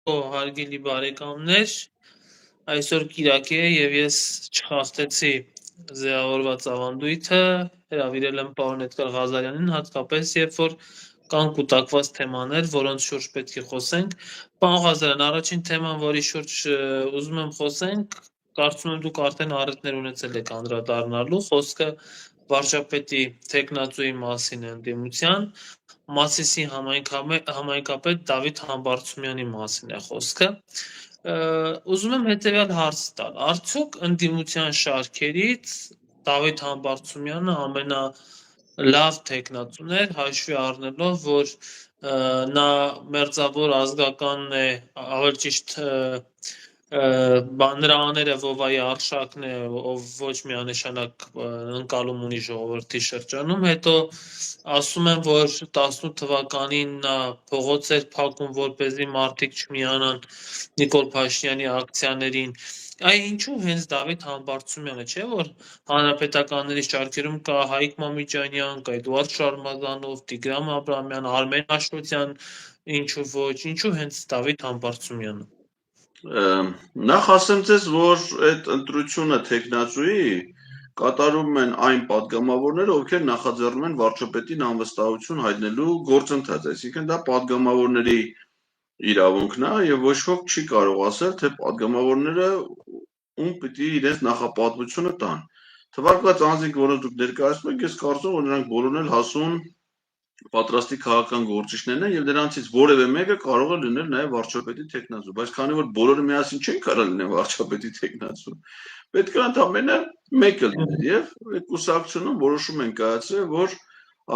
Հարգելի բարեկամներ, այսօր կիրակ է եւ ես չխախտեցի ձևավորված ավանդույթը, հրավիրել եմ պարոն Էդգար Ղազարյանին, հատկապես երբ որ կան կուտակված թեմաներ, որոնց շուրջ պետք է խոսենք։ Պարոն Ղազարյան, առաջին թեման, որի շուրջ ուզում եմ խոսենք, կարծում եմ դուք արդեն առիթներ ունեցել եք անդրադառնալու, խոսքը վարչապետի թեկնածուի մասին է ընդդիմության, Մասիսի համայնքապետ Դավիթ Համբարձումյանի մասին է խոսքը։ Ուզում եմ հետևյալ հարց տալ. արդյոք ընդդիմության շարքերից Դավիթ Համբարձումյանը ամենալավ թեկնածուն էր, հաշվի առնելով, որ նա մերձավոր ազգականն է, ավելի ճիշտ նրա աները Վովայի արշակն է, ով ոչ միանշանակ ընկալում ունի ժողովրդի շրջանում, հետո ասում են, որ 18 թվականին նա փողոց էր փակում, որպեսզի մարդիկ չմիանան Նիկոլ Փաշինյանի ակցիաներին, ինչու հենց Դավիթ Համբարձումյանը, չէ՞ որ հանրապետականների շարքերում կա Հայկ Մամիջանյան, կա Էդուարդ Շարմազանով, Տիգրան Աբրահամյան, Արմեն Աշոտյան, ինչու ոչ, ինչու հենց Դավիթ Համբարձումյանը։ Նախ ասեմ ձեզ, որ այդ ընտրությունը թեկնածուի կատարում են այն պատգամավորները, ովքեր նախաձեռնում են վարչապետին անվստահություն հայտնելու գործընթաց, այսինքն դա պատգամավորների իրավունքն է եւ ոչ ոք չի կարող ասել, թե պատգամավորները ում պիտի իրենց նախապատվությունը տան։ Թվարկված անձինք, որոնց դուք ներկայացնում եք, ես կարծում եմ, որ նրանք բոլորն էլ հասուն պատրաստի քաղաքական գործիչներն են եւ նրանցից որևէ մեկը կարող է լինել նաեւ վարչապետի թեկնածու, բայց քանի որ բոլորը միասին չեն կարող լինել վարչապետի թեկնածու, պետք է ընդամենը մեկը լինել եւ այդ կուսակցությունում որոշում են կայացրել, որ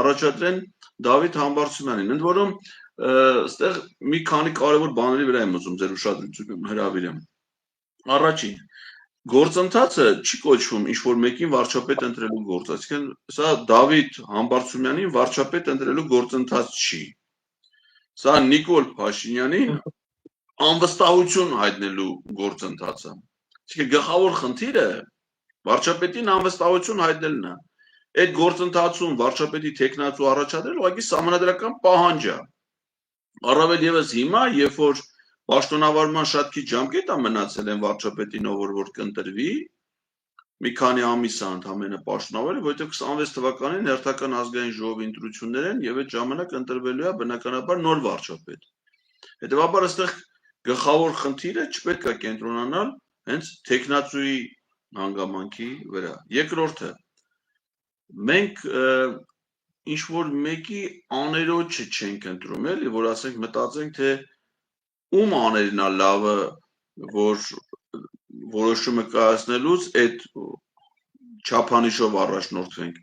առաջադրեն Դավիթ Համբարձումյանին, ընդ որում այստեղ մի քանի կարևոր բաների վրա եմ ուզում ձեր ուշադրությունը հրավիրեմ։ Առաջին, գործընթացը չի կոչվում ինչ-որ մեկին վարչապետ ընտրելու գործ, այսինքն սա Դավիթ Համբարձումյանին վարչապետ ընտրելու գործընթաց չի։ Սա Նիկոլ Փաշինյանին անվստահություն հայտնելու գործընթաց է։ Այսինքն գլխավոր խնդիրը վարչապետին անվստահություն հայտնելն է։ Այդ գործընթացում վարչապետի թեկնածու առաջադրել ուղղակի սահմանադրական պահանջ է։ Առավել եւս հիմա, երբ որ պաշտոնավարման շատ քիչ ժամկետ է մնացել են վարչապետին, որ կընտրվի, մի քանի ամիս է ընդամենը պաշտոնավարել, որովհետև 26 թվականին հերթական ազգային ժողովի ընտրություններ են եւ այդ ժամանակ ընտրվելու է բնականաբար նոր վարչապետ։ Հետեւաբար այստեղ գլխավոր խնդիրը չպետք է կենտրոնանալ հենց թեկնածուի հանգամանքի վրա։ Երկրորդը, մենք ինչ որ մեկի աներոջը չենք ընտրում, էլի, որ ասենք մտածենք, թե ում աներն է լավը, որ որոշումը կայացնելուց այդ չափանիշով առաջնորդվենք,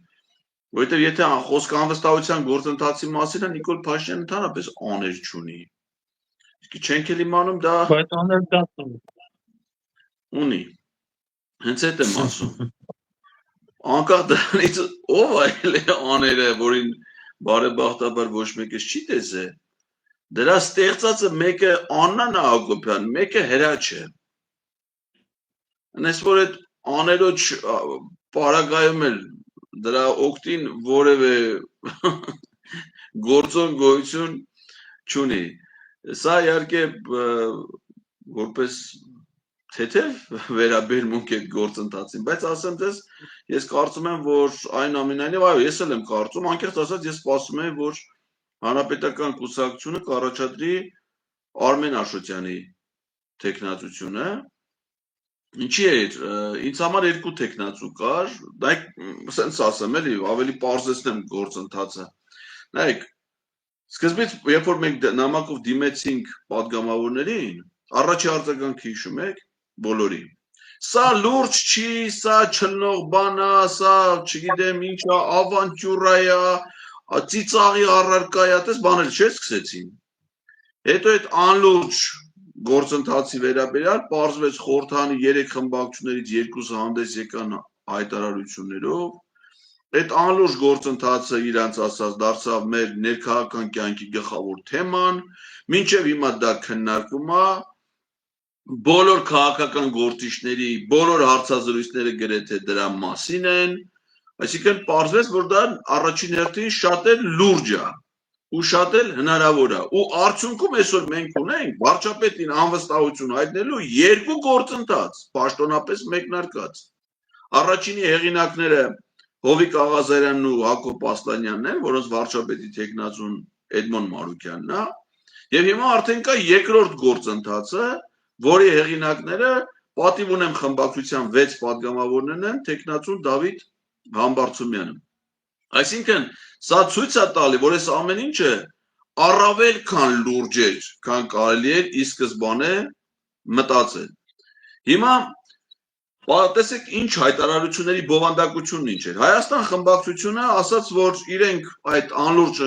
որովհետև եթե խոսքը անվստահության գործընթացի մասին է, Նիկոլ Փաշինյանը ընդհանրապես աներ չունի, իսկ չենք էլ իմանում դա Բայց աներ դասում ունի, հենց այդ եմ ասում, անկախ դրանից ով այլ է աները, որին բարեբախտաբար ոչ մեկս չի տեսել, դրա ստեղծածը մեկը Աննա Հակոբյան, մեկը Հրաչը։ Այնպես որ այդ աներոջ պարագայում էլ դրա օգտին որևէ գործոն գոյություն չունի։ Սա իհարկե որպես թեթև վերաբերմունք է գործընթացին, բայց ասեմ ձեզ, ես կարծում եմ, որ այնուամենայնիվ, այո, ես էլ եմ կարծում, անկեղծ ասած, ես սպասում եմ, որ հանրապետական կուսակցությունը կառաջադրի Արմեն Աշոտյանի թեկնածությունը, ինչի էր, ինձ համար երկու թեկնածու կար, նայեք, սենց ասեմ, էլի, ավելի պարզեցնեմ գործընթացը, նայեք, սկզբից, երբ որ մենք նամակով դիմեցինք պատգամավորներին, առաջի արձագանքը հիշում եք, բոլորի, սա լուրջ չի, սա չլնող բան է, սա, չգիտեմ ինչ է, ավանտյուրա է, ծիծաղի առարկա է, այդպես բաներ չէ սկսեցին։ Հետո այդ անլուրջ գործընթացի վերաբերյալ պարզվեց խորհրդանի 3 խմբակցություններից 2-ը հանդես եկան հայտարարություններով։ Այդ անլուրջ գործընթացը իրանց ասած դարձավ մեր ներքաղաքական կյանքի գլխավոր թեման, մինչև հիմա դա քննարկվում է, բոլոր քաղաքական գործիչների, բոլոր հարցազրույցները գրեթե դրա մասին են, այսինքն պարզվեց, որ դա առաջին հերթին շատ էլ լուրջ է։ ուշադել հնարավոր է ու արդյունքում այսօր մենք ունենք վարչապետին անվստահություն հայտնելու երկու գործընթաց պաշտոնապես մեկնարկած առաջինի հեղինակները Հովիկ Աղազարյանն ու Հակոբ Ասլանյանն են որոնց վարչապետի տեխնացուն Էդմոն Մարուկյանն է եւ հիմա արդեն կա երկրորդ գործընթացը որի հեղինակները պատիվ ունեմ խմբակցության 6 падգամավորներն են տեխնացուն Դավիթ Համբարձումյանը Այսինքն, սա ցույց է տալի, որ այս ամեն ինչը առավել քան լուրջ էր, քան կարելի էր ի սկզբանե մտածել։ Հիմա տեսեք ինչ հայտարարությունների բովանդակությունն ինչ էր։ Հայաստան խմբակցությունը ասաց, որ իրենք այդ անլուրջ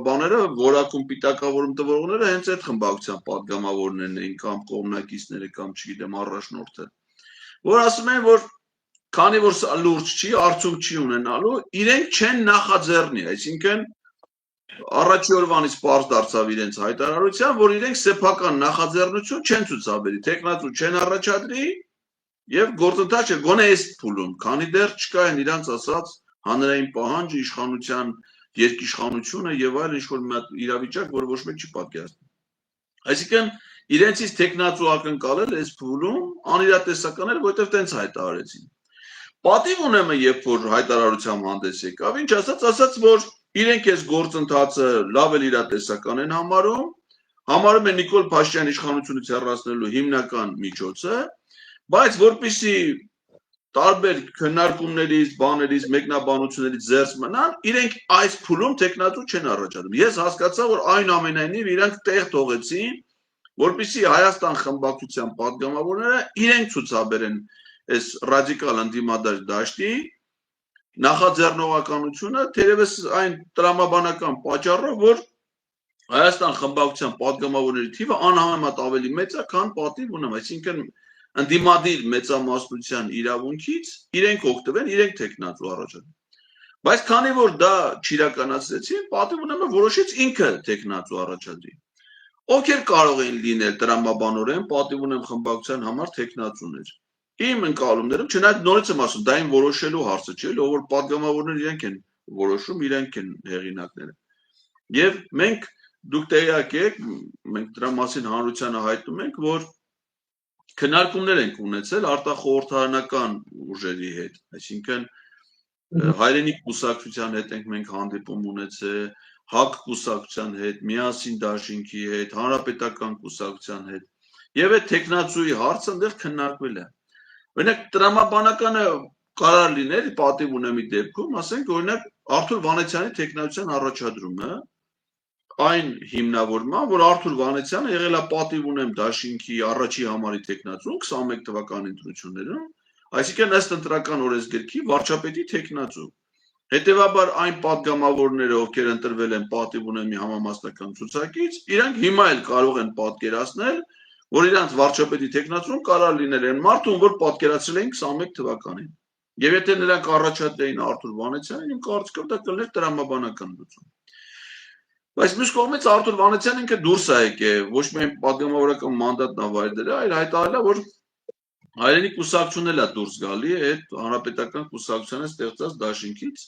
բաները, որակում պիտակավորում տվողները հենց այդ խմբակցության падգամավորներն էին կամ կողմնակիցները կամ չգիտեմ առաջնորդը։ Որ ասում են, որ Քանի որ սա լուրջ չի, արդյունք չի ունենալու, իրենք չեն նախաձեռնի, այսինքն առաջի օրվանից պարզ դարձավ իրենց հայտարարության, որ իրենք սեփական նախաձեռնություն չեն ցուցաբերի, տեխնացու չեն առաջադրի եւ գործընթացը գոնե այս փուլում, քանի դեռ չկա են իրանց ասած հանրային պահանջը, իշխանության երկիշխանությունը եւ այլ ինչ-որ մի հատ իրավիճակ, որը ոչ մեկ չի պատկերացնում։ Այսինքն իրենցից տեխնացու ակնկալել այս փուլում անիրատեսական էր, որովհետեւ տենց հայտարարեցին։ Պատիվ ունեմ երբ որ հայտարարությամբ հանդես եկավ, ինչ ասաց, որ իրենք այս գործընթացը լավ էլ իրատեսական են համարում են Նիկոլ Փաշինյանի իշխանությունից հեռացնելու հիմնական միջոցը, բայց որպեսզի տարբեր քննարկումներից, բաներից, մեկնաբանություններից զերծ մնան, իրենք այս փուլում տեխնատու չեն առաջադրում։ Ես հասկացա, որ այնուամենայնիվ իրանք տեղ թողեցին, որպեսզի Հայաստան խմբակցության падգամավորները իրենք ցուցաբերեն այս ռադիկալ ընդդիմադար դաշտի նախաձեռնողականությունը թերևս այն տրամաբանական պատճառով, որ Հայաստան խմբակցության падգամավորների թիվը անհամեմատ ավելի մեծ է, քան պատիվ ունեմ, այսինքն ընդդիմադիր մեծամասնության իրավունքից իրենք օգտվեն, իրենք տեխնացու առաջադրեն։ Բայց քանի որ դա չիրականացրեցին, պատիվ ունեմը որոշեց ինքը տեխնացու առաջադրի։ Ովքեր կարող էին լինել տրամաբանորեն պատիվ ունեմ խմբակցության համար տեխնացուներ։ Իմ ընկալումներում, չնայած նորից եմ ասում, դա այն որոշելու հարցը չէ, ով որ падգամավորները իրենք են որոշում, իրենք են հեղինակները։ Եվ մենք դուք տեղյակ եք, մենք դրա մասին հանրությանը հայտնում ենք, որ քննարկումներ ենք ունեցել արտախորհրդարանական ուժերի հետ, այսինքն հայրենիք կուսակցության հետ ենք մենք հանդիպում ունեցել, ՀԱԿ կուսակցության հետ, միասին դաշինքի հետ, հանրապետական կուսակցության հետ։ Եվ այդ տեխնացուի հարցը այնտեղ քննարկվել է։ Օրինակ տրամաբանականը կարող լիներ պատիվ ունեմի դեպքում, ասենք օրինակ Արթուր Վանեցյանի տեխնացության առաջադրումը այն հիմնավորման, որ Արթուր Վանեցյանը եղել է պատիվ ունեմ դաշինքի առաջի համարի տեխնացուն 21 թվականի ընտրություններում, այսինքն ըստ ընտրական օրենսգրքի վարչապետի տեխնացու։ Հետևաբար այն падգամավորները, ովքեր ընտրվել են պատիվ ունեմի համամասնական ցուցակից, իրանք հիմա էլ կարող են պատկերացնել, որ իրանց վարչապետի տեխնացուն կարող լինել են մարդուն, որ պատկերացրել են 21 թվականին։ Եվ եթե նրանք առաջադրեին Արթուր Վանեցյանին, իմ կարծիքով դա կլիներ տրամաբանական լուծում։ Բայց մյուս կողմից Արթուր Վանեցյանը ինքը դուրս է եկել, ոչ միայն падգամավորական մանդատն է վայր դրել, այլ հայտարարել է, որ հայրենիք կուսակցությունն էլ է դուրս գալի այդ հանրապետական կուսակցությանը ստեղծած դաշինքից։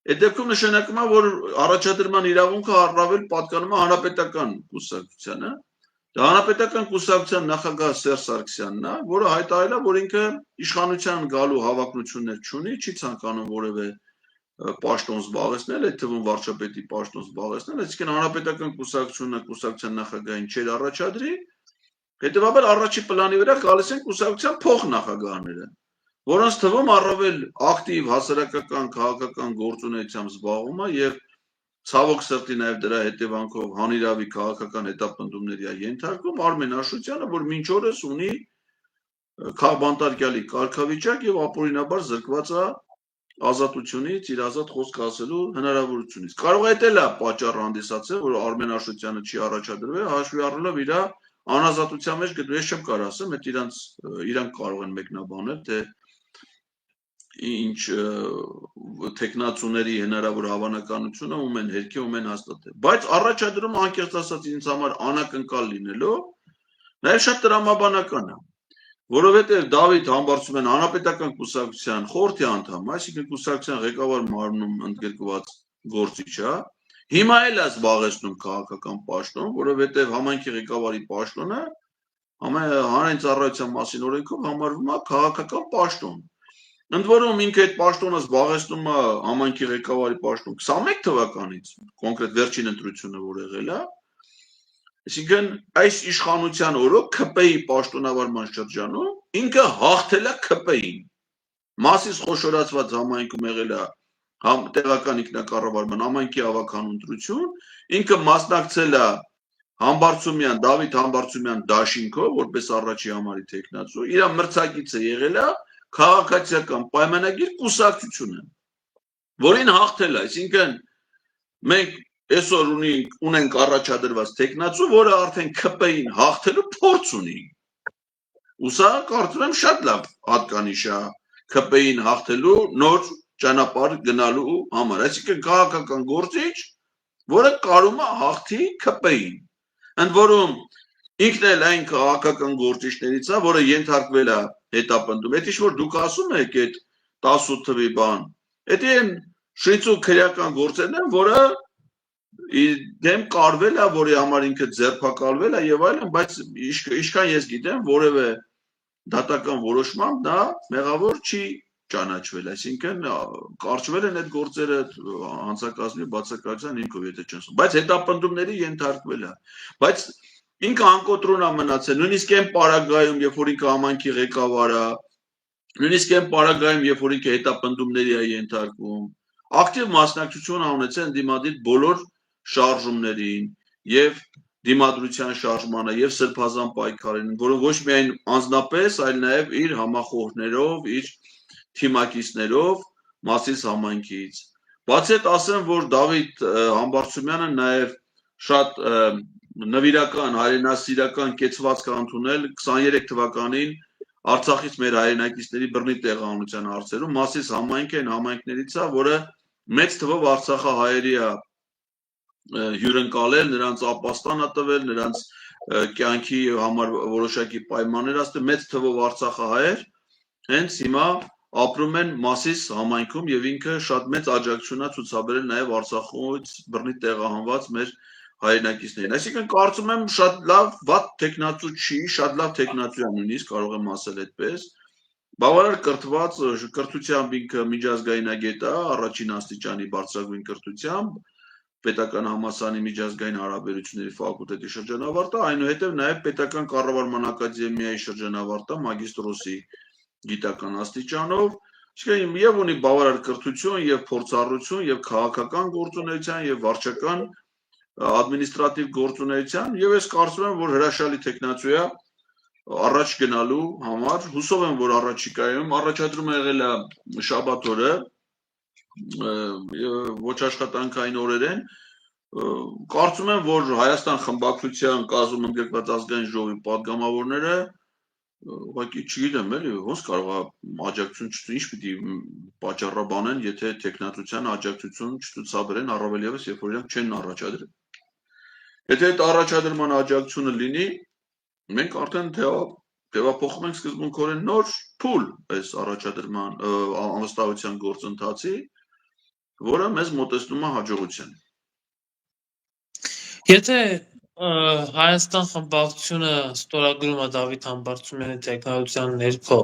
Այդ դեպքում նշանակում է, որ առաջադրման իրավունքը առավել պատկանում է հանրապետական կուսակցությանը։ Դա հանրապետական կուսակցության նախագահ Սերժ Սարգսյանն է, որը հայտարարել է, որ ինքը իշխանության գալու հավակնություններ չունի, չի ցանկանում որևէ պաշտոն զբաղեցնել, այդ թվում վարչապետի պաշտոն զբաղեցնել, այսինքն հանրապետական կուսակցությունը կուսակցության նախագահին չէր առաջադրի, հետևաբար առաջի պլանի վրա գալիս են կուսակցության փոխնախագահները, որոնց թվում առավել ակտիվ հասարակական քաղաքական գործունեությամբ զբաղվում է եւ ցավոք սրտի նաեւ դրա հետևանքով հանիրավի քաղաքական հետապնդումների է ենթարկվում Արմեն Աշոտյանը, որ մինչ օրս ունի քաղբանտարկյալի կարգավիճակ եւ ապօրինաբար զրկված է ազատությունից, իր ազատ խոսք ասելու հնարավորությունից։ Կարող է դա պատճառ հանդիսացել, որ Արմեն Աշոտյանը չի առաջադրվել, հաշվի առնելով իր անազատության մեջ գտնվում։ Ես չեմ կարող ասեմ, այդ իրանք կարող են մեկնաբանել, թե ինչ տեխնացուների հնարավոր հավանականությունը ում են հերքի, ում են հաստատել։ Բայց առաջադրումը անկեղծ ասած ինձ համար անակնկալ լինելով, նաև շատ տրամաբանական է, որովհետև Դավիթ Համբարձումյան հանրապետական կուսակցության խորհրդի անդամ, այսինքն կուսակցության ղեկավար մարմնում ընդգրկված գործիչ է, Հիմա էլ է զբաղեցնում քաղաքական պաշտոն, որովհետև համայնքի ղեկավարի պաշտոնը հանրային ծառայության մասին օրենքով համարվում է քաղաքական պաշտոն։ Ընդ որում ինքը այդ պաշտոնը զբաղեցնում է համայնքի ղեկավարի պաշտոն 21 թվականից, կոնկրետ վերջին ընտրությունը որ եղել է, այսինքն այս իշխանության օրոք ՔՊ-ի պաշտոնավարման շրջանում ինքը հաղթել է ՔՊ-ին։ Մասիս խոշորացված համայնքում եղել է տեղական ինքնակառավարման համայնքի ավագանուն ընտրություն, ինքը մասնակցել է Դավիթ Համբարձումյան դաշինքով, որպես առաջի համարի թեկնածու, իր մրցակիցը եղել է քաղաքացիական պայմանագիր կուսակցությունը, որին հաղթել է, այսինքն մենք այսօր ունենք առաջադրված տեխնացու, որը արդեն ՔՊ-ին հաղթելու փորձ ունի։ Ու սա կարծում եմ շատ լավ հատկանիշ է ՔՊ-ին հաղթելու նոր ճանապարհ գնալու համար, այսինքն քաղաքական գործիչ, որը կարում է հաղթի ՔՊ-ին։ Ընդ որում ինքն էլ այն քաղաքական գործիչներից է, որը ենթարկվել է հետապնդում։ Այդ ինչ որ դուք ասում եք այդ 18 թվի բան, դա են շիծու քրեական գործերն են, որը դեմ կարվել է, որի համար ինքը ձերբակալվել է եւ այլն, բայց ինչքան ես գիտեմ, որևէ դատական որոշմամբ նա մեղավոր չի ճանաչվել, այսինքն կարճվել են այդ գործերը հանցակազմի բացակայության հիմքով, եթե չեմ, բայց հետապնդումների ենթարկվել է, բայց ինքը անկոտրուն է մնացել, նույնիսկ այն պարագայում, երբ որ ինքը համայնքի ղեկավար է, նույնիսկ այն պարագայում, երբ որ ինքը հետապնդումների է ենթարկվում, ակտիվ մասնակցություն ունեցել ընդդիմադիր բոլոր շարժումներին եւ դիմադրության շարժմանը եւ սրբազան պայքարին, որը ոչ միայն անձնապես, այլ նաեւ իր համախոհներով, իր թիմակիցներով Մասիս համայնքից։ Բացի այդ ասեմ, որ Դավիթ Համբարձումյանը նաեւ շատ նվիրական, հայրենասիրական կեցվածք է ընդունել 23 թվականին Արցախից մեր հայրենակիցների բռնի տեղահանության հարցերում Մասիս համայնքը այն համայնքներից է, որը մեծ թվով արցախահայերի է հյուրընկալել, նրանց ապաստան է տվել, նրանց կյանքի համար որոշակի պայմաններ ասել, մեծ թվով արցախահայեր հենց հիմա ապրում են Մասիս համայնքում եւ ինքը շատ մեծ աջակցություն է ցուցաբերել նաեւ Արցախից բռնի տեղահանված մեր հայրենակիցներին։ Այսինքն կարծում եմ շատ լավ, վատ տեխնացու չի, շատ լավ տեխնացու է նույնիսկ կարող եմ ասել այդպես։ Բավարար կրթված, կրթությամբ ինքը միջազգայնագետ է, առաջին աստիճանի բարձրագույն կրթությամբ, պետական համալսարանի միջազգային հարաբերությունների ֆակուլտետի շրջանավարտ է, այնուհետև նաև պետական կառավարման ակադեմիայի շրջանավարտ է, մագիստրոսի գիտական աստիճանով, Իսկ եւ ունի բավարար կրթություն եւ փորձառություն եւ քաղաքական գործունեության եւ վարչական ադմինիստրատիվ գործունեության եւ ես կարծում եմ որ հրաշալի տեխնացու է առաջ գնալու համար հուսով եմ որ առաջիկայում առաջադրում է եղել է շաբաթ օրը ոչ աշխատանքային օրեր են կարծում եմ որ Հայաստան խմբակցության կազմում ընդգրկված ազգային ժողովի падգամավորները ուղղակի չգիտեմ էլի ոնց կարող է աջակցություն չտու ինչ պիտի պատճառաբանեն եթե տեխնատության աջակցություն չցուցաբերեն առավել եւս երբ որ իրենք չեն առաջադրել եթե այդ առաջադրման աջակցությունը լինի մենք արդեն տեղափոխում ենք սկզբունքորեն նոր փուլ այս առաջադրման անվստահության գործընթացի որը մեզ մոտեցնում է հաջողության Եթե Հայաստան խմբակցությունը ստորագրում է Դավիթ Համբարձումյանի տեխնոլոգիան ներքո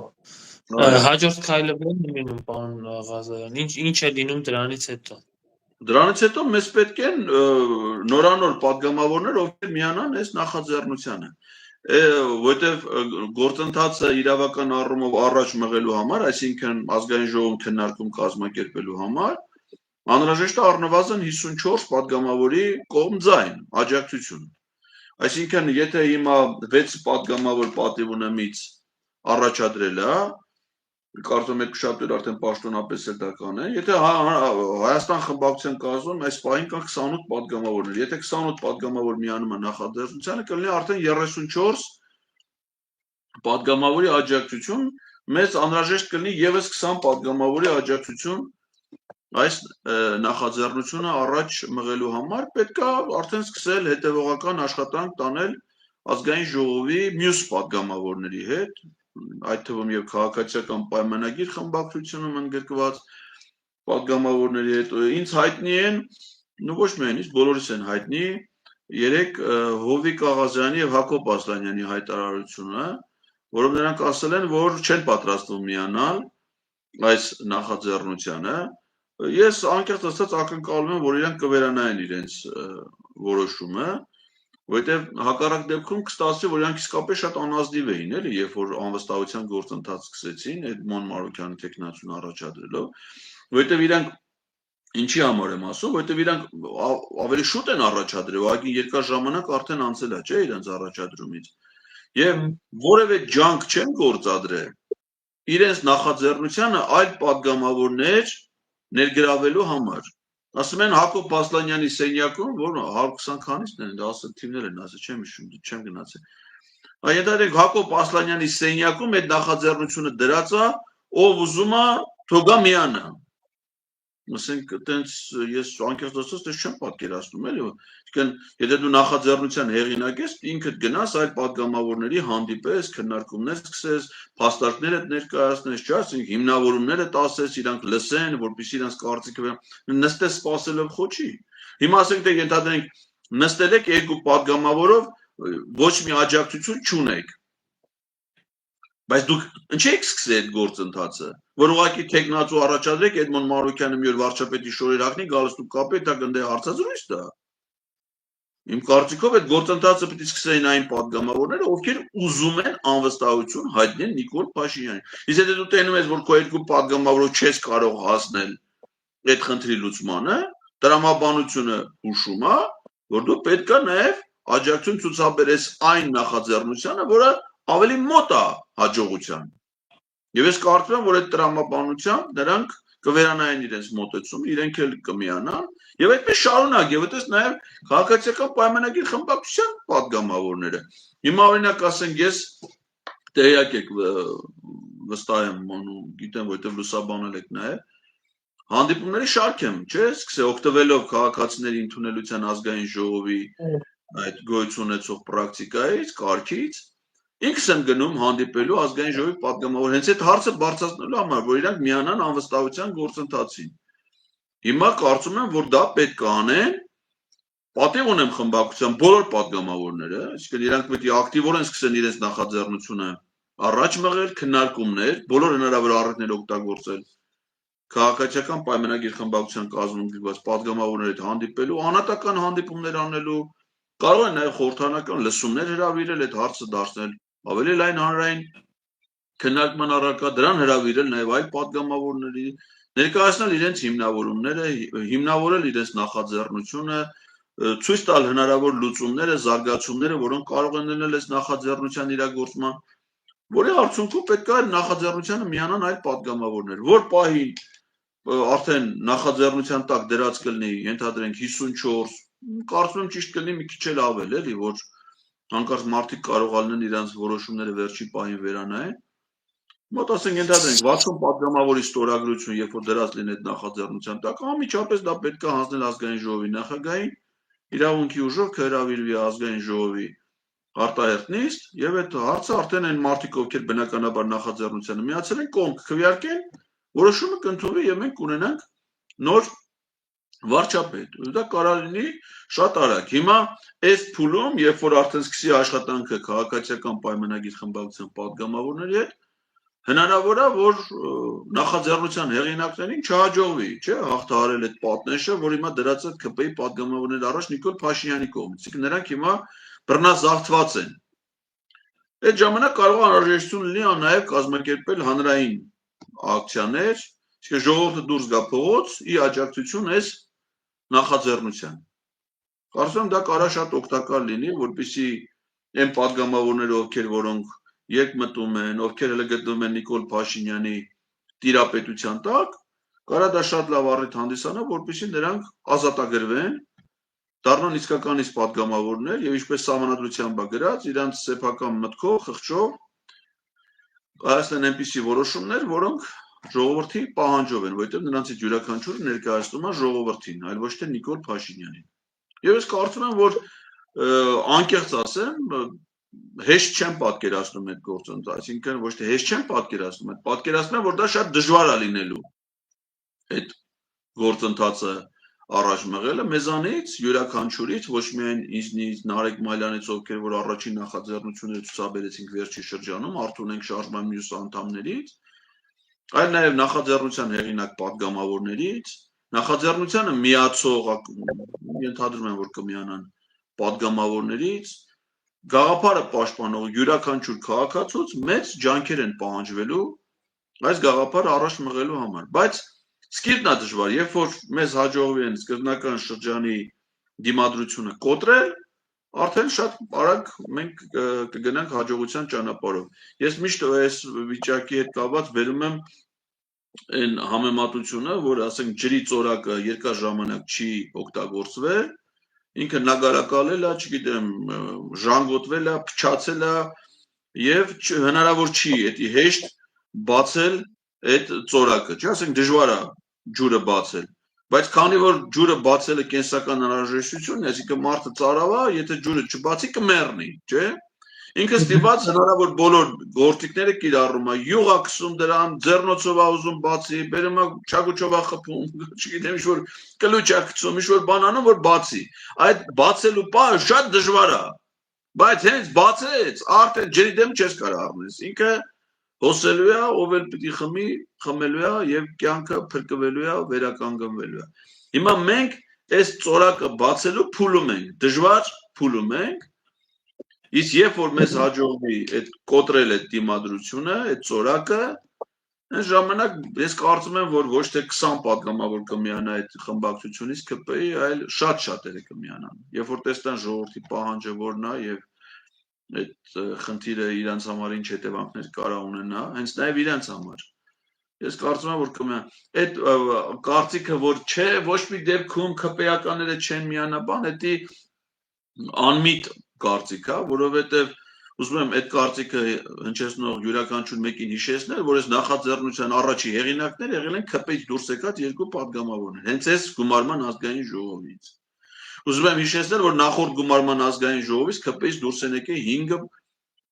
հաջորդ քայլը ո՞րն է լինում պարոն Ղազարյան ինչ է լինում դրանից հետո մեզ պետք են նորանոր падգամավորներ ովքեր միանան այս նախաձեռնությանը որտեվ գործընթացը իրավական առումով առաջ մղելու համար այսինքն ազգային ժողովում քննարկում կազմակերպելու համար անհրաժեշտ է առնվազն 54 падգամավորի կողմ ձայն աջակցություն այսինքն եթե հիմա 6 падգամավոր պատիվ ունեմից առաջադրել է կարծում եմ շատեր արդեն պաշտոնապես էլ դա կանեն եթե Հայաստան խմբակցության կազմում այս պահին կան 28 падգամավորներ եթե 28 падգամավոր միանում է նախաձեռնությանը կլինի արդեն 34 падգամավորի աջակցություն մեծ անհրաժեշտ կլինի եւս 20 падգամավորի աջակցություն այս նախաձեռնությունը առաջ մղելու համար պետք է արդեն սկսել հետևողական աշխատանք տանել ազգային ժողովի մյուս падգամավորների հետ այդ թվում եւ քաղաքացիական պայմանագիր խմբակցությունում ընդգրկված падգամավորների հետ ինձ հայտնի են ոչ միայն իսկ բոլորիս են հայտնի երեք Հովիկ Աղազյանի եւ Հակոբ Ասլանյանի հայտարարությունը, որով նրանք ասել են, որ չեն պատրաստվում միանալ այս նախաձեռնությանը։ Ես անկեղծ ասած ակնկալում եմ, որ իրանք կվերանային իրենց որոշումը, որովհետեւ հակառակ դեպքում կստացվի, որ իրանք իսկապես շատ անազնիվ էին, էլի, երբ որ անվստահության գործընթաց սկսեցին Էդմոն Մարուկյանի տեխնացուն առաջադրելով, որովհետեւ իրանք ինչի համար եմ ասում, որովհետեւ իրանք ավելի շուտ են առաջադրել, ուղղակի երկար ժամանակ արդեն անցել է, չէ, իրենց առաջադրումից։ Եվ որևէ ջանք չեն գործադրել իրենց նախաձեռնությանը այլ падգամավորներ ներգրավելու համար։ Ասում են Հակոբ Ասլանյանի սենյակում, որ 120 քանիսն են, դա ասել թիմներ են ասել, չեմ հիշում, չեմ գնացել։ Այդտեղ Հակոբ Ասլանյանի սենյակում այդ նախաձեռնությունը դրած է, ով ուզում է թողա միանա։ Ասենք այտենց ես անկեղծ ասած դες չեմ պատկերացնում, էլի, այսինքն եթե դու նախաձեռնության հեղինակ ես, ինքդ գնաս այլ падգամավորների հանդիպես, քննարկումներ սկսես, փաստարկներդ ներկայացնես, չէ՞, ասենք հիմնավորումները տասես, իրանք լսեն, որպեսզի իրանք կարծիքը նստես սпасելով խոչի։ Հիմա ասենք թե ենթադրենք նստել եք երկու падգամավորով, ոչ մի աջակցություն չունեք։ Բայց դուք ինչ եք սկսել այդ գործընթացը, որ ուղղակի տեխնացու առաջադրեք Էդմոն Մարուկյանը մի օր վարչապետի շորեր հագնի, գալստուկ կապի, դա գնդե հարցազրույց տա։ Իմ կարծիքով այդ գործընթացը պետք է սկսեին այն падգամավորները, ովքեր ուզում են անվստահություն հայտնել Նիկոլ Փաշինյանին։ Իսկ եթե դու տենում ես, որ քո երկու падգամավորով չես կարող հասնել այդ խնդրի լուծմանը, տրամաբանությունը հուշում է, որ դու պետք է նաև աջակցություն ցուցաբերես այն նախաձեռնությանը, որը ավելի մոտ է հաջողության։ Եվ ես կարծում եմ, որ այդ տրամաբանությամբ նրանք կվերանային իրենց մոտեցում, իրենք էլ կմիանան, եւ այդպես շարունակ, եւ այդպես նաեւ քաղաքացիական պայմանագիր խմբակցության падգամավորները։ Հիմա օրինակ ասենք ես տեղյակ եք վստահ եմ, գիտեմ, որտեղ լուսաբանել եք նաեւ հանդիպումների շարք եմ, չէ՞, սկսե օգտվելով քաղաքացիների ընդունելության ազգային ժողովի այդ գոյություն ունեցող պրակտիկայից, կարգից, ինքս եմ գնում հանդիպելու ազգային ժողովի падգամավոր, հենց այդ հարցը բարձրացնելու համար, որ իրանք միանան անվստահության գործընթացին։ Հիմա կարծում եմ, որ դա պետք է անեն, պատիվ ունեմ խմբակցության բոլոր падգամավորները, այսինքն իրանք պետք է ակտիվորեն սկսեն իրենց նախաձեռնությունը առաջ մղել, քննարկումներ, բոլոր հնարավոր առիթներ օգտագործել քաղաքացիական պայմանագիր խմբակցության կազմում գրված падգամավորների հետ հանդիպելու, անհատական հանդիպումներ անելու, կարող են նաև խորհրդանական լսումներ հրավիրել, այդ հարցը դարձնել ավելի լայն հանրային քննարկման առարկա, դրան հրավիրել նաև այլ падգամավորների, ներկայացնել իրենց հիմնավորումները, հիմնավորել իրենց նախաձեռնությունը, ցույց տալ հնարավոր լուծումները, զարգացումները, որոնք կարող են լինել այս նախաձեռնության իրագործման, որի արդյունքում պետք է նախաձեռնությանը միանան այլ падգամավորներ, որ պահի արդեն նախաձեռնության տակ դրած կլինի, ենթադրենք 54, կարծում եմ ճիշտ կլինի մի քիչ էլ ավել, էլի, որ հանկարծ մարդիկ կարող լինեն իրենց որոշումները վերջի պահին վերանային։ Մոտ ասենք ենթադրենք 60 падգամավորի ստորագրություն, երբ որ դրած լինի այդ նախաձեռնության տակ, անմիջապես դա պետք է հանձնել ազգային ժողովի նախագահին, իրավունքի ուժով կհրավիրվի ազգային ժողովի արտահերթ նիստ, եւ այդ հարցը արդեն այն մարդիկ, ովքեր բնականաբար նախաձեռնությանը միացել են, կողմ քվեարկեն, որոշումը կընդունվի եւ մենք կունենանք նոր վարչապետ։ Դա կարող լինի շատ արագ։ Հիմա այս փուլում, երբ որ արդեն սկսի աշխատանքը քաղաքացիական պայմանագիր խմբակցության падգամավորների հետ, հնարավոր է, որ նախաձեռնության հեղինակներին չհաջողվի, չէ, հաղթահարել այդ պատնեշը, որ հիմա դրած է ԿՊ-ի падգամավորների առաջ Նիկոլ Փաշինյանի կողմից։ Իսկ նրանք հիմա բռնազավթված են։ Այդ ժամանակ կարող է անհրաժեշտություն լինի նաև կազմակերպել հանրային ակցիաներ, իսկ ժողովուրդը դուրս գա փողոց, ի աջակցություն այս նախաձեռնության։ Կարծում եմ դա կարող շատ օգտակար լինի, որպեսզի այն падգամավորները, ովքեր որոնք երկմտում են, ովքեր հենց գտնվում են Նիկոլ Փաշինյանի տիրապետության տակ, կարող դա շատ լավ առիթ հանդիսանա, որպեսզի նրանք ազատագրվեն, դառնան իսկականից падգամավորներ եւ ինչպես սահմանադրությամբ է գրած, իրանց սեփական մտքով, խղճով կայացնեն այնպիսի որոշումներ, որոնք ժողովրդի պահանջով են, որովհետեւ նրանցից յուրաքանչյուրը ներկայացնում է ժողովրդին, այլ ոչ թե Նիկոլ Փաշինյանին։ Եվ ես կարծում եմ, որ անկեղծ ասեմ, հեշտ չեմ պատկերացնում այդ գործընթացը, այսինքն ոչ թե հեշտ չեմ պատկերացնում, այլ պատկերացնում եմ, որ դա շատ դժվար է լինելու այդ գործընթացը առաջ մղելը մեզանից յուրաքանչյուրից ոչ միայն ինձնից Նարեկ Մալյանից ովքեր որ առաջին նախաձեռնությունները ցուցաբերեցինք վերջի շրջանում Արթունենք շարժման մյուս անդամներից այլ նաև նախաձեռնության հեղինակ պատգամավորներից նախաձեռնությանը միացող ենթադրում եմ որ կմիանան պատգամավորներից գաղափարը պաշտպանող յուրաքանչյուր քաղաքացուց մեծ ջանքեր են պահանջվելու այս գաղափարը առաջ մղելու համար բայց Սկիզբն է դժվար, երբ որ մեզ հաջողվի են սկզբնական շրջանի դիմադրությունը կոտրել, արդեն շատ արագ մենք կգնանք հաջողության ճանապարհով։ Ես միշտ այս վիճակի հետ կապված բերում եմ այն համեմատությունը, որ ասենք ջրի ծորակը երկար ժամանակ չի օգտագործվել, ինքը նագարակալել է, չգիտեմ, ժանգոտվել է, փչացել է եւ հնարավոր չի դա հեշտ բացել այդ ծորակը, չէ՞, ասենք դժվար է ջուրը բացել, բայց քանի որ ջուրը բացելը կենսական անհրաժեշտություն է, այսինքն մարդը ծարավ է, եթե ջուրը չբացի կմեռնի, չէ՞։ Ինքը ստիպված հնարավոր բոլոր գործիքները կիրառում է, յուղ է քսում դրան, ձեռնոցով է ուզում բացի, բերում է չագուչով է խփում, չգիտեմ, ինչ-որ կլուչ է գցում, ինչ-որ բան անում, որ բացի։ Այդ բացելու պահը շատ դժվար է, բայց հենց բացեց, արդեն ջրի դեմ չես կարող առնես, ինքը հոսելու է, ով էլ պիտի խմի, խմելու է եւ կյանքը փրկվելու է, վերականգնվելու է։ Հիմա մենք այս ծորակը բացելու փուլում ենք, դժվար փուլում ենք, իսկ երբ որ մեզ հաջողվի այդ կոտրել այդ դիմադրությունը, այդ ծորակը, այն ժամանակ ես կարծում եմ, որ ոչ թե 20 պատգամավոր կմիանա այդ խմբակցությունից ԿՊ-ի, այլ շատ շատերը կմիանան։ Երբ որ տեսնան ժողովրդի պահանջը որն է եւ այդ խնդիրը իրանց համար ինչ հետևանքներ կարող ունենա, հենց նաև իրանց համար։ Ես կարծում եմ, որ կմիանա։ Այդ կարծիքը, որ չէ, ոչ մի դեպքում ԿՊ-ականները չեն միանա, բան, դա անմիտ կարծիք է, որովհետև ուզում եմ այդ կարծիքը հնչեցնող յուրաքանչյուր մեկին հիշեցնել, որ այս նախաձեռնության առաջի հեղինակները եղել են ԿՊ-ից դուրս եկած երկու պատգամավորներ, հենց այս գումարման ազգային ժողովից։ Ուզում եմ հիշեցնել, որ նախորդ գումարման ազգային ժողովից ԿՊ-ից դուրս են եկել 5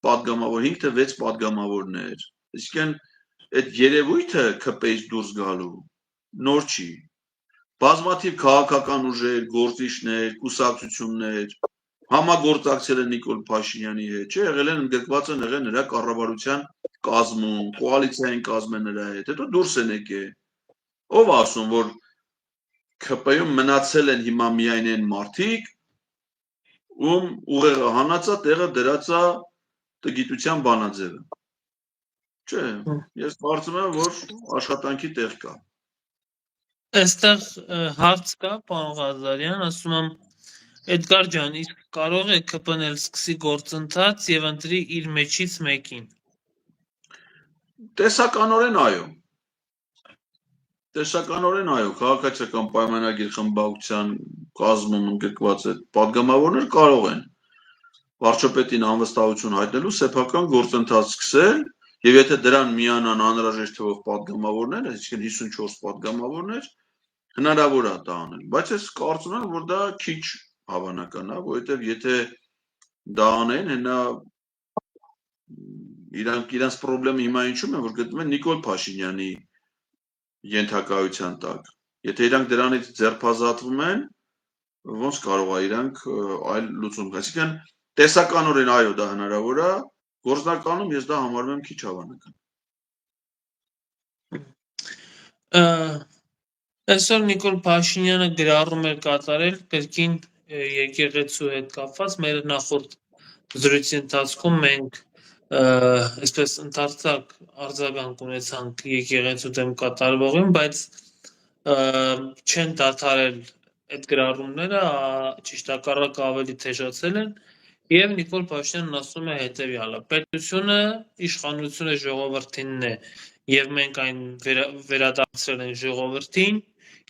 պատգամավոր, 5 թե 6 պատգամավորներ։ Այսինքն այդ երևույթը ԿՊ-ից դուրս գալու նոր չի։ Բազմաթիվ քաղաքական ուժեր, գործիչներ, կուսակցություններ համագործակցել են Նիկոլ Փաշինյանի հետ, չէ, եղել են ընդգրկված են եղել նրա կառավարության կազմում, կոալիցիային կազմել նրա հետ, հետո դուրս են եկել։ Ով ասում, որ ԿՊ-ում մնացել են հիմա միայն այն մարդիկ, ում ուղեղը հանածա, տեղը դրածա տգիտության բանաձևը։ Չէ, ես կարծում եմ, որ աշխատանքի տեղ կա։ Այստեղ հարց կա, պարոն Ղազարյան, ասում եմ Էդգար ջան, իսկ կարող է ԿՊ-ն էլ սկսի գործընթաց եւ ընտրի իր մեջից մեկին։ Տեսականորեն այո։ Տեսականորեն այո, քաղաքացիական պայմանագիր խմբակցության կազմում ընդգրկված այդ պատգամավորներ կարող են վարչապետին անվստահություն հայտնելու սեփական գործընթաց սկսել, եւ եթե դրան միանան անհրաժեշտ թվով պատգամավորներ, այսինքն 54 պատգամավորներ, հնարավոր է դա անել, բայց ես կարծում եմ, որ դա քիչ հավանական է, որովհետեւ եթե դա անեն, հենա իրանց խնդրեմը հիմա ինչու՞մ է, որ գտնվում են Նիկոլ Փաշինյանի ենթակայության տակ։ Եթե իրանք դրանից ձերբազատվում են, ոնց կարող է իրանք այլ լուծում գալ։ Այսինքն տեսականորեն այո, դա հնարավոր է, գործնականում ես դա համարում եմ քիչ հավանական։ Այսօր Նիկոլ Փաշինյանը գրառում էր կատարել կրկին եկեղեցու հետ կապված մեր նախորդ զրույցի ընթացքում մենք այսպես ընդարձակ արձագանք ունեցանք եկեղեցու դեմ կատարվողին, բայց չեն դադարել այդ գրառումները, ճիշտ հակառակը ավելի թեժացել են, եւ Նիկոլ Փաշինյանն ասում է հետեւյալը. պետությունը, իշխանությունը ժողովրդինն է, եւ մենք այն վերադարձրել են ժողովրդին,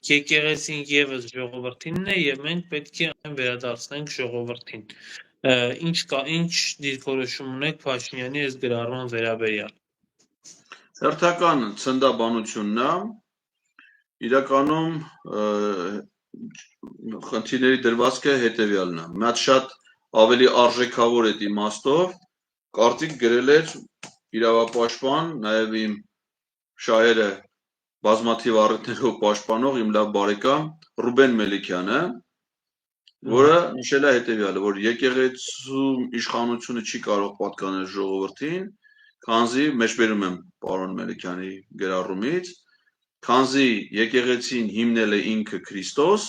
եկեղեցին եւս ժողովրդինն է, եւ մենք պետք է այն վերադարձնենք ժողովրդին։ Ինչ դիրքորոշում ունեք Փաշինյանի այս գրառման վերաբերյալ։ Հերթական ցնդաբանությունն է, իրականում խնդիրների դրվածքը հետեւյալն է։ Մի հատ շատ ավելի արժեքավոր այդ իմաստով կարծիք գրել էր իրավապաշտպան, նաեւ իմ շահերը բազմաթիվ առիթներով պաշտպանող իմ լավ բարեկամ Ռուբեն Մելիքյանը, որը նշել է հետևյալը, որ եկեղեցու իշխանությունը չի կարող պատկանել ժողովրդին, քանզի մեջբերում եմ պարոն Մելիքյանի գրառումից, քանզի եկեղեցին հիմնել է ինքը Քրիստոս,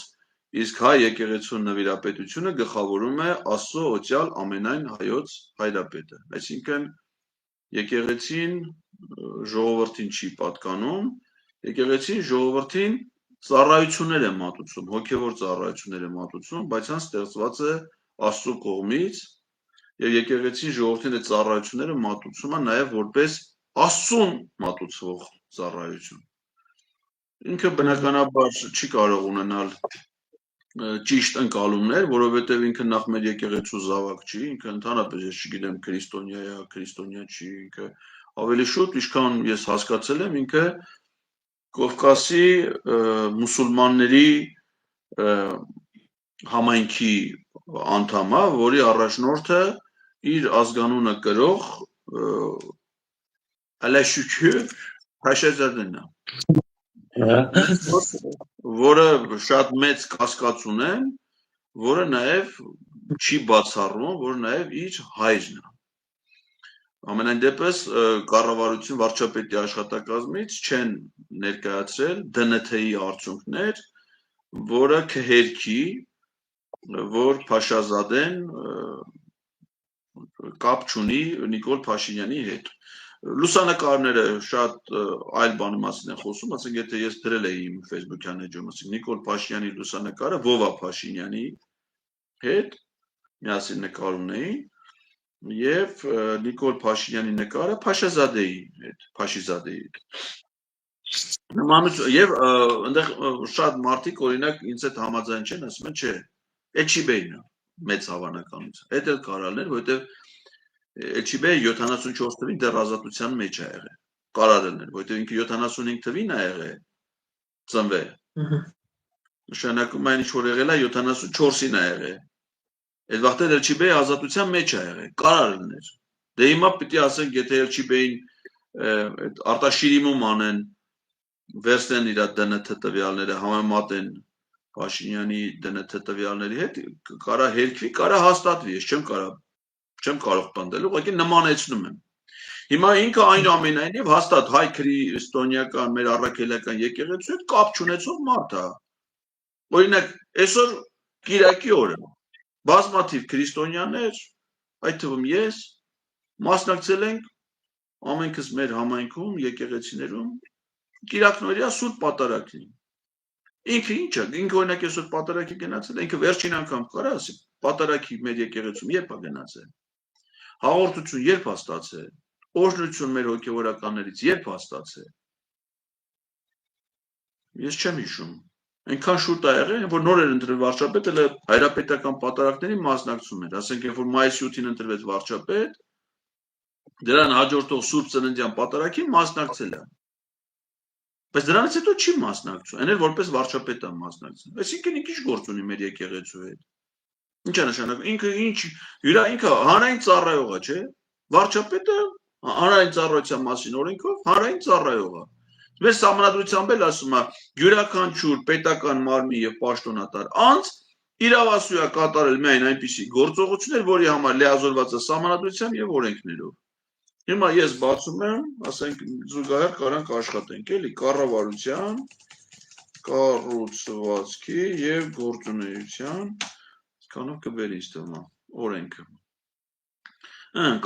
իսկ հայ եկեղեցու նվիրապետությունը գլխավորում է Աստծո օծյալ ամենայն հայոց հայրապետը, այսինքն եկեղեցին ժողովրդին չի պատկանում, եկեղեցին ժողովրդին ծառայություններ է մատուցում, հոգևոր ծառայություններ է մատուցում, բայց այն ստեղծված է Աստծո կողմից եւ եկեղեցին ժողովրդին այդ ծառայությունները մատուցում է նաեւ որպես Աստծուն մատուցվող ծառայություն։ Ինքը բնականաբար չի կարող ունենալ ճիշտ ընկալումներ, որովհետեւ ինքը նախ մեր եկեղեցու զավակ չի, ինքը ընդհանրապես ես չգիտեմ քրիստոնյա է, քրիստոնյա չի, ինքը ավելի շուտ ինչքան ես հասկացել եմ, ինքը Կովկասի մուսուլմանների համայնքի անդամ է, որի առաջնորդը իր ազգանունը կրող Ալաշուքյուր Փաշազադեն է, որը շատ մեծ կասկած ունեն, որը նաև չի բացառվում, որը նաև իր հայրն է։ Ամենայն դեպս կառավարություն վարչապետի աշխատակազմից չեն ներկայացրել ԴՆԹ-ի արդյունքներ, որը կհերքի, որ Փաշազադեն կապ չունի Նիկոլ Փաշինյանի հետ։ Լուսանկարները շատ այլ բանի մասին են խոսում, ասենք եթե ես դրել էի իմ Facebook-յան էջում, ասենք Նիկոլ Փաշինյանի լուսանկարը Վովա Փաշինյանի հետ միասին նկարում էին եւ Նիկոլ Փաշինյանի նկարը Փաշազադեի հետ, Փաշիզադեի հետ։ Նմանություն եւ այնտեղ շատ մարդիկ օրինակ ինձ հետ համաձայն չեն, ասում են, չէ, Էչիբեյն է մեծ հավանականությամբ։ Այդ էլ կարալներ, որովհետեւ Էչիբեյը 74 թվին դեռ ազատության մեջ է եղել։ Կարարելներ, որովհետեւ ինքը 75 թվին է եղել ծնվել։ Նշանակում է ինչ որ եղել է 74-ին է եղել։ Այդ վաղտեր Էչիբեյը ազատության մեջ է եղել, կարարելներ։ Դե հիմա պիտի ասենք, եթե Էչիբեյին այդ արտաշիրիմում անեն, վերցնեն իր ԴՆԹ տվյալները, համեմատեն Փաշինյանի ԴՆԹ տվյալների հետ, կարա հերքվի, կարա հաստատվի, ես չեմ կարող պնդել, ուղղակի նմանեցնում եմ։ Հիմա ինքը այնուամենայնիվ հաստատ հայ քրիստոնեական մեր առաքելական եկեղեցու հետ կապ չունեցող մարդ է։ Օրինակ, այսօր Կիրակի օրը բազմաթիվ քրիստոնյաներ, այդ թվում ես, մասնակցել ենք ամենքս մեր համայնքում, եկեղեցիներում Կիրակնօրյա Սուրբ Պատարագին։ Ինքը ինչ է, ինքը օրինակ այսօր պատարագի գնացել, ինքը վերջին անգամ կարա ասի, պատարագի մեր եկեղեցում երբ է գնացել։ Հաղորդություն երբ է ստացել, օրհնություն մեր հոգևորականներից երբ է ստացել։ Ես չեմ հիշում։ Այնքան շուտ է եղել, որ նոր էր ընտրվել վարչապետ, էլ հայրապետական պատարագների մասնակցում էր, ասենք, երբ որ մայիսի 8-ին ընտրվեց վարչապետ, դրան հաջորդող Սուրբ Ծննդյան պատարագին մասնակցել է։ Բայց դրանից հետո չի մասնակցում, այն էլ որպես վարչապետ է մասնակցում։ Այսինքն ինքը ինչ գործ ունի մեր եկեղեցու հետ։ Ինչ է նշանակում, ինքը հանրային ծառայող է, չէ՞։ Վարչապետը հանրային ծառայության մասին օրենքով հանրային ծառայող է։ Մեր սահմանադրությամբ էլ ասում է, յուրաքանչյուր պետական մարմին եւ պաշտոնատար անձ իրավասու է կատարել միայն այնպիսի գործողություններ, որի համար լիազորված է սահմանադրությամբ եւ օրենքներով։ Հիմա ես բացում եմ, ասենք զուգահեռ կարանք աշխատենք, էլի կառավարության, կառուցվածքի եւ գործունեության, կանով կբերի ինձ թվում է օրենքը։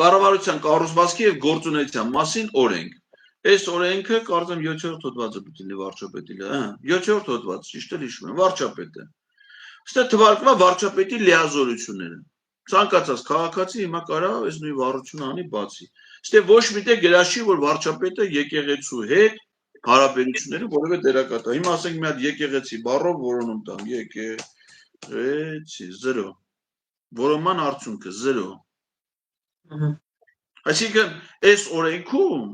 Կառավարության, կառուցվածքի եւ գործունեության մասին օրենք։ Այս օրենքը կարծեմ 7-րդ հոդվածը պիտի լինի վարչապետի, 7-րդ հոդված, ճիշտ է հիշում եմ, վարչապետը։ Այստեղ թվարկվում է վարչապետի լիազորությունները։ Ցանկացած քաղաքացի հիմա կարող այս նույն վարությունը անի բացի։ Այստեղ ոչ միտեղ գրաշի, որ վարչապետը եկեղեցու հետ հարաբերությունները որևէ դերակատար։ Հիմա ասենք մի հատ եկեղեցի բառով որոնում տամ, եկեղեցի 0։ Որոնման արդյունքը 0։ Այսինքն այս օրենքում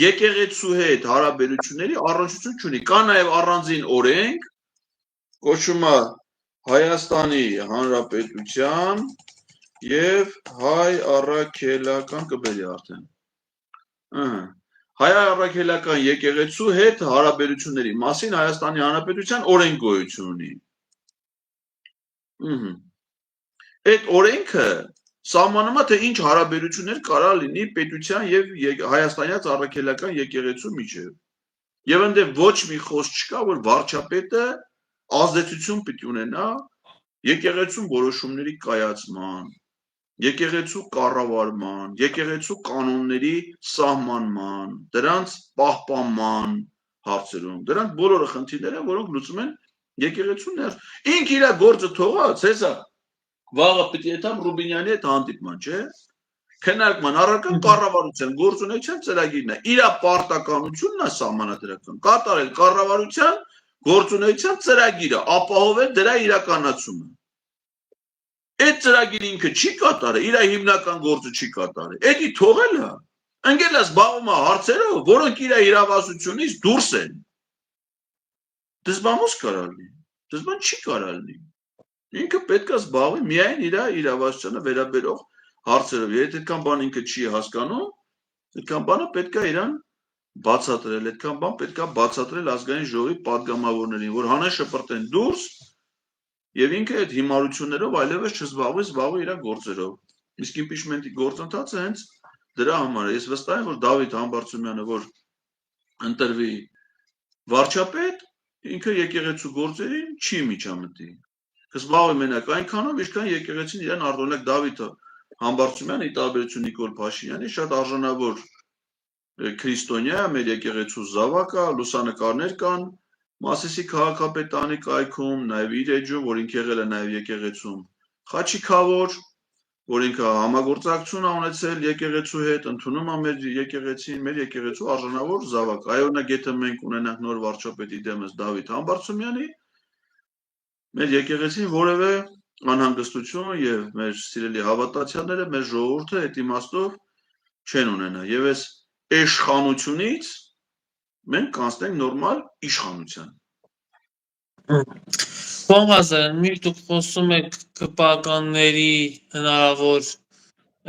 եկեղեցու հետ հարաբերությունների առնչություն չունի։ Կա նաև առանձին օրենք, կոչվում է Հայաստանի Հանրապետության եւ հայ առաքելական կբերի արդեն։ հայ-առաքելական եկեղեցու հետ հարաբերությունների մասին Հայաստանի Հանրապետության օրենք գոյություն ունի։ Այդ օրենքը սահմանում է, թե ինչ հարաբերություններ կարա լինի պետության եւ հայաստանյան առաքելական եկեղեցու միջեւ։ Եվ այնտեղ ոչ մի խոսք չկա, որ վարչապետը ազդեցություն պիտի ունենա եկեղեցու որոշումների կայացման, եկեղեցու կառավարման, եկեղեցու կանոնների սահմանման, դրանց պահպանման հարցերում։ Դրանք բոլորը խնդիրներ են, որոնք լուծում են եկեղեցուն։ Ինք իր գործը թողած, հեսա վաղը պիտի եթամ Ռուբինյանի հետ հանդիպման, չէ՞։ Քննարկման առարկան կառավարության գործունեության ծրագիրն է, իր պարտականությունն է սահմանադրական, կատարել կառավարության գործունեության ծրագիրը, ապահովել դրա իրականացումը։ Այդ ծրագիրը ինքը չի կատարել, իր հիմնական գործը չի կատարել։ Էդի թողել է, ընկել է զբաղվում է հարցերով, որոնք իր իրավասությունից դուրս են։ Դժբանոց կարալի, դժբան չի կարալի։ Ինքը պետք է զբաղվի միայն իր իրավասությանը վերաբերող հարցերով։ Եթե այդքան բան ինքը չի հասկանում, այդքան բանը պետք է իրան բացատրել, այդքան բան պետք է բացատրել ազգային ժողովի պատգամավորներին, որ հանեն շպրտեն դուրս եւ ինքը այդ հիմարություններով այլևս չզբաղվի իր գործերով։ Իսկ իմպիչմենտի գործընթացը հենց դրա համար է։ Ես վստահ եմ, որ Դավիթ Համբարձումյանը, որ ընտրվի վարչապետ, ինքը եկեղեցու գործերին չի միջամտի։ Կզբաղվի մենակ այնքանով, ինչքան եկեղեցին իրան արտոնակ Դավիթ Համբարձումյանը, ի տարբերություն Նիկոլ Փաշինյանի, շատ արժանավոր քրիստոնյա, մեր եկեղեցու զավակ է, լուսանկարներ կան Մասիսի քաղաքապետարանի կայքում, նաև իր էջում, որ ինքը եղել է նաև եկեղեցում Խաչիկավոր, որ ինքը համագործակցություն ունեցել եկեղեցու հետ, ընդունում է մեր եկեղեցին, մեր եկեղեցու արժանավոր զավակ։ Այօրինակ եթե մենք ունենանք նոր վարչապետի դեմս Դավիթ Համբարձումյանի, մեր եկեղեցին որևէ անհանգստություն եւ մեր սիրելի հավատացյալները, մեր ժողովուրդը այդ իմաստով չեն ունենա։ Եվ այս իշխանությունից մենք կանցնենք նորմալ իշխանության։ Պարոն միշտ դուք խոսում եք կպականների հնարավոր,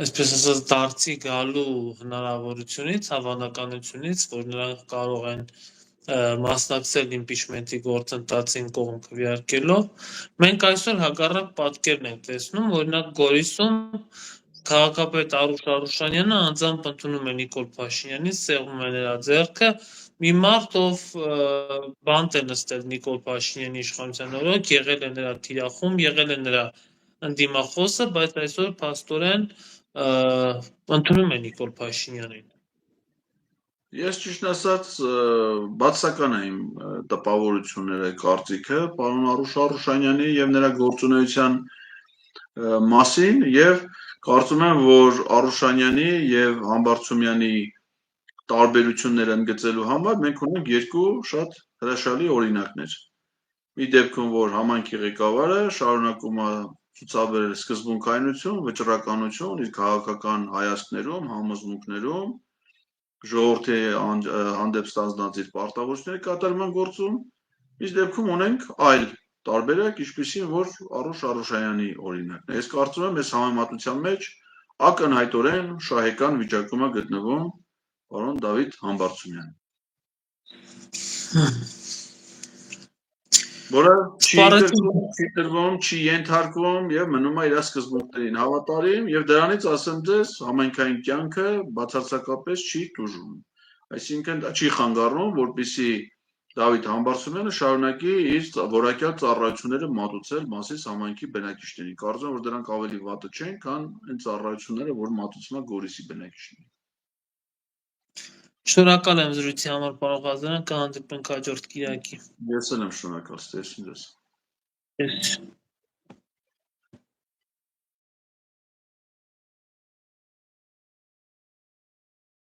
այսպես ասած, դարձի գալու հնարավորությունից, հավանականությունից, որ նրանք կարող են մասնակցել իմպիչմենտի գործընթացին կողմ քվեարկելով։ Մենք այսօր հակառակ պատկերն ենք տեսնում, օրինակ Գորիսում քաղաքապետ Արուշ Արուշանյանը անձամբ ընդունում է Նիկոլ Փաշինյանին, սեղմում է նրա ձեռքը, մի մարդ, ով բանտ է նստել Նիկոլ Փաշինյանի իշխանության օրոք, եղել է նրա թիրախում, եղել է նրա ընդդիմախոսը, բայց այսօր փաստորեն ընդունում է Նիկոլ Փաշինյանին։ Ես ճիշտ ասած բացական եմ տպավորությունները, կարծիքը պարոն Արուշ Արուշանյանի եւ նրա գործունեության մասին եւ կարծում եմ, որ Արուշանյանի եւ Համբարձումյանի տարբերությունները ընդգծելու համար մենք ունենք երկու շատ հրաշալի օրինակներ։ Մի դեպքում, որ համայնքի ղեկավարը շարունակում է ցուցաբերել սկզբունքայնություն, վճռականություն իր քաղաքական հայացքներում, համոզմունքներում, ժողովրդի հանդեպ ստանձնած իր պարտավորությունները կատարման գործում, իսկ դեպքում ունենք այլ տարբերակ, ինչպիսին որ Արուշ Արուշանյանի օրինակն է։ Ես կարծում եմ, այս համեմատության մեջ ակնհայտորեն շահեկան վիճակում է գտնվում պարոն Դավիթ Համբարձումյանը, որը չի տրվում, չի ենթարկվում եւ մնում է իր սկզբունքներին հավատարիմ եւ դրանից ասեմ ձեզ համայնքային կյանքը բացարձակապես չի տուժում, այսինքն չի խանգարում, որպեսզի Դավիթ Համբարձումյանը շարունակի իր որակյալ ծառայությունները մատուցել Մասիս համայնքի բնակիչներին։ Կարծում եմ, որ դրանք ավելի վատը չեն, քան այն ծառայությունները, որ մատուցվում է Գորիսի բնակիչներին։ Շնորհակալ եմ զրույցի համար, պարոն Ղազարյան, կհանդիպենք հաջորդ կիրակի։ Ես էլ եմ շնորհակալ, ստեսին ձեզ։